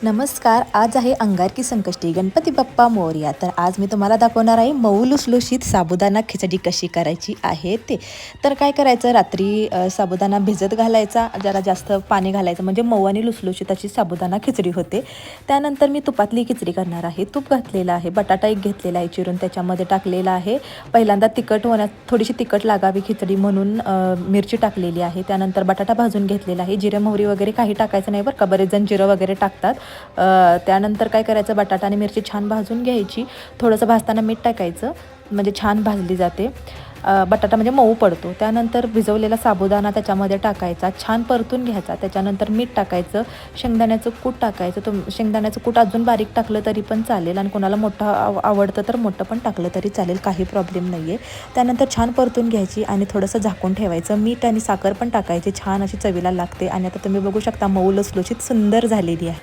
नमस्कार. आज आहे अंगारकी संकष्टी, गणपती बाप्पा मोरया. तर आज मी तुम्हाला दाखवणार आहे मऊ लुसलुशीत साबुदाणा खिचडी कशी करायची आहे ते. तर काय करायचं, रात्री साबुदाणा भिजत घालायचा, जरा जास्त पाणी घालायचं, म्हणजे मऊ आणि लुसलुशीत अशी साबुदाणा खिचडी होते. त्यानंतर मी तुपातली खिचडी करणार आहे. तूप घातलेलं आहे, बटाटा एक घेतलेला आहे चिरून, त्याच्यामध्ये टाकलेला आहे. पहिल्यांदा तिखट होण्यात थोडीशी तिखट लागावी खिचडी म्हणून मिरची टाकलेली आहे. त्यानंतर बटाटा भाजून घेतलेला आहे. जिरे मोहरी वगैरे काही टाकायचं नाही बरं का, बरेच जण जिरं वगैरे टाकतात. त्यानंतर काय करायचं, बटाटा आणि मिरची छान भाजून घ्यायची. थोडंसं भाजताना मीठ टाकायचं, म्हणजे छान भाजली जाते. बटाटा म्हणजे मऊ पडतो. त्यानंतर भिजवलेला साबुदाणा त्याच्यामध्ये टाकायचा, छान परतून घ्यायचा. त्याच्यानंतर मीठ टाकायचं, शेंगदाण्याचं कूट टाकायचं. शेंगदाण्याचं कूट अजून बारीक टाकलं तरी पण चालेल, आणि कोणाला मोठं आवडतं तर मोठं पण टाकलं तरी चालेल, काही प्रॉब्लेम नाही आहे. त्यानंतर छान परतून घ्यायची आणि थोडंसं झाकून ठेवायचं. मीठ आणि साखर पण टाकायची, छान अशी चवीला लागते. आणि आता तुम्ही बघू शकता मऊ लुसलुशीत सुंदर झालेली आहे.